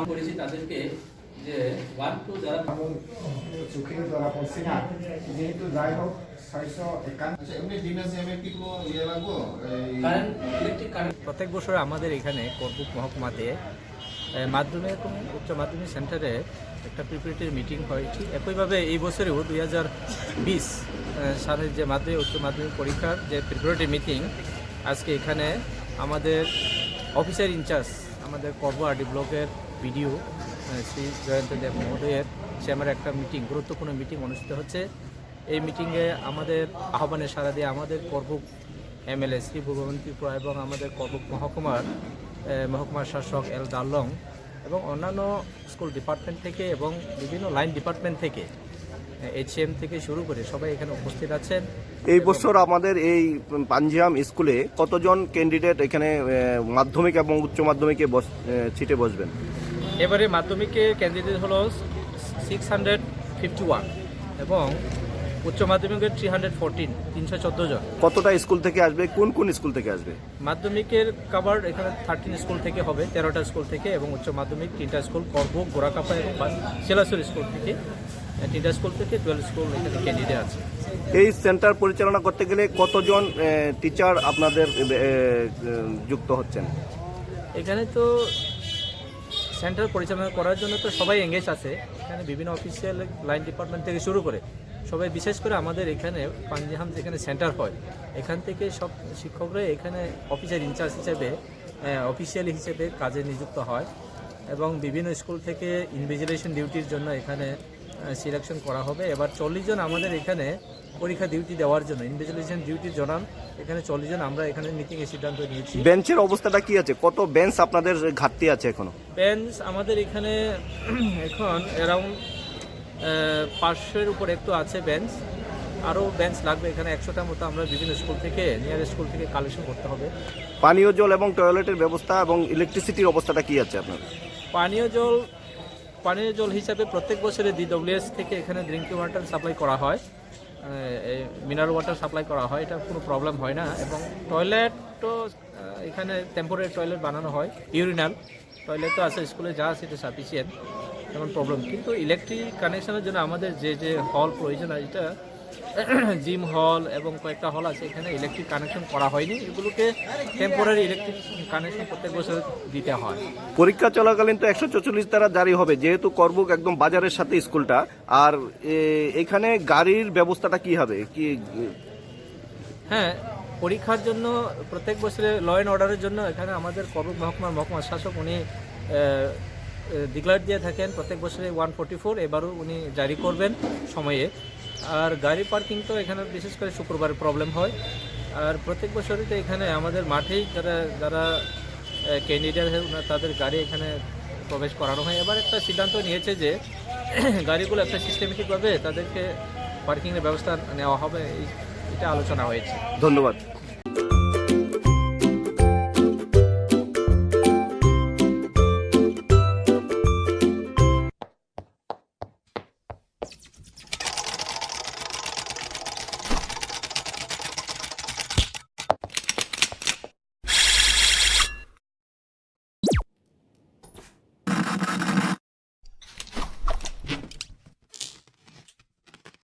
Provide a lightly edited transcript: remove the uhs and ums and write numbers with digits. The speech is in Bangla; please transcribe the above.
কল করেছি তাদেরকে যে 1 2 যারা চোখে ধরা পড়ছি না, যেহেতু যাই হোক 651 এমনি ডিমেসি আমি কি কোনো ইয়ে লাগবো কারেন্ট ইলেকট্রিক কারেন্ট প্রত্যেক বছর আমাদের এখানে করবুক মহকুমাতে মাধ্যমিক এবং উচ্চ মাধ্যমিক সেন্টারে একটা প্রিপারেটরি মিটিং হয়। ঠিক একইভাবে এই বছরেও 2020 সালের যে মাধ্যমিক উচ্চ মাধ্যমিক পরীক্ষার যে প্রিপারেটরি মিটিং আজকে এখানে আমাদের অফিসার ইনচার্জ আমাদের করবুয়াহাটি ব্লকের বিডিও শ্রী জয়ন্ত দেব মহোদয়ের চেম্বারে একটা মিটিং, গুরুত্বপূর্ণ মিটিং অনুষ্ঠিত হচ্ছে। এই মিটিংয়ে আমাদের আহ্বানে সাড়া দিয়ে আমাদের করবুক এমএলএ শ্রী ভগবন্তী ত্রিপুরা এবং আমাদের করবুক মহকুমার শাসক এল দালং এবং অন্যান্য স্কুল ডিপার্টমেন্ট থেকে এবং বিভিন্ন লাইন ডিপার্টমেন্ট থেকে এইচএম থেকে শুরু করে সবাই এখানে উপস্থিত আছেন। এই বছর আমাদের এই পাঞ্জিয়াম স্কুলে কতজন ক্যান্ডিডেট এখানে মাধ্যমিক এবং উচ্চ মাধ্যমিকে সিটে বসবেন? এবারে মাধ্যমিকে ক্যান্ডিডেট হলো 651 এবং উচ্চ মাধ্যমিকের 314 জন। কতটা স্কুল থেকে আসবে, কোন কোন স্কুল থেকে আসবে? মাধ্যমিকের কাভার এখানে 13 স্কুল থেকে হবে, 13টা স্কুল থেকে, এবং উচ্চ মাধ্যমিক 3টা স্কুল করবুক, গোরাকাপা এবং শিলাসুর স্কুল থেকে, 3টা স্কুল থেকে 12 স্কুল এখানে ক্যান্ডিডেট আছে। এই সেন্টার পরিচালনা করতে গেলে কতজন টিচার আপনাদের যুক্ত হচ্ছেন? এখানে তো সেন্টার পরিচালনা করার জন্য তো সবাই এঙ্গেজ আছে। এখানে বিভিন্ন অফিসিয়াল লাইন ডিপার্টমেন্ট থেকে শুরু করে সবাই, বিশেষ করে আমাদের এখানে পাঞ্জিহাম যেখানে সেন্টার হয় এখান থেকে সব শিক্ষকরা এখানে অফিসার ইনচার্জ হিসেবে অফিসিয়ালি হিসেবে কাজে নিযুক্ত হয় এবং বিভিন্ন স্কুল থেকে ইনভিজিলেশন ডিউটির জন্য এখানে সিলেকশন করা হবে। এবার 40 জন আমাদের এখানে পরীক্ষা ডিউটি দেওয়ার জন্য ইনভিজিলেশন ডিউটির জন্য এখানে 40 জন আমরা এখানে মিটিংয়ে সিদ্ধান্ত নিয়েছি। বেঞ্চের অবস্থাটা কি আছে? কত বেঞ্চ আপনাদের ঘাটতি আছে এখনো? বেঞ্চ আমাদের এখানে এখন অ্যারাউন্ড 500-এর উপর একটু আছে বেঞ্চ, আরও বেঞ্চ লাগবে। এখানে 100টার মতো আমরা বিভিন্ন স্কুল থেকে, নিয়ার স্কুল থেকে কালেকশন করতে হবে। পানীয় জল এবং টয়লেটের ব্যবস্থা এবং ইলেকট্রিসিটির অবস্থাটা কি আছে আপনার? পানীয় জল হিসাবে প্রত্যেক বছরে DWS থেকে এখানে ড্রিঙ্কিং ওয়াটার সাপ্লাই করা হয়, মিনারেল ওয়াটার সাপ্লাই করা হয়, এটা কোনো প্রবলেম হয় না। এবং টয়লেটও এখানে টেম্পোরারি টয়লেট বানানো হয়, ইউরিনাল টয়লেট তো আছে স্কুলে, যা আছে এটা সাফিসিয়েন্ট, তেমন প্রবলেম। কিন্তু ইলেকট্রিক কানেকশনের জন্য আমাদের যে হল প্রয়োজন হয়, এটা জিম হল এবং কয়েকটা হল আছে, এখানে ইলেকট্রিক কানেকশন করা হয়নি। এগুলোকে টেম্পোরারি ইলেকট্রিক কানেকশন প্রত্যেক বছর দিতে হয়। পরীক্ষা চলাকালীন তো 144 ধারা জারি হবে, যেহেতু করবুক একদম বাজারের সাথে স্কুলটা, আর এখানে গাড়ির ব্যবস্থাটা কি হবে? কি হ্যাঁ, পরীক্ষার জন্য প্রত্যেক বছরে ল অ্যান্ড অর্ডারের জন্য এখানে আমাদের করবুক মহকুমার শাসক উনি ডিক্লেয়ার দিয়ে থাকেন প্রত্যেক বছরে 144, এবারও উনি জারি করবেন সময়ে। আর গাড়ি পার্কিং তো এখানে বিশেষ করে শুক্রবার প্রবলেম হয়। আর প্রত্যেক বছরই তো এখানে আমাদের মাঠেই যারা ক্যান্ডিডেট তাদের গাড়ি এখানে প্রবেশ করানো হয়। এবার একটা সিদ্ধান্ত নিয়েছে যে গাড়িগুলো একটা সিস্টেমেটিকভাবে তাদেরকে পার্কিংয়ের ব্যবস্থা নেওয়া হবে, এটা আলোচনা হয়েছে। ধন্যবাদ।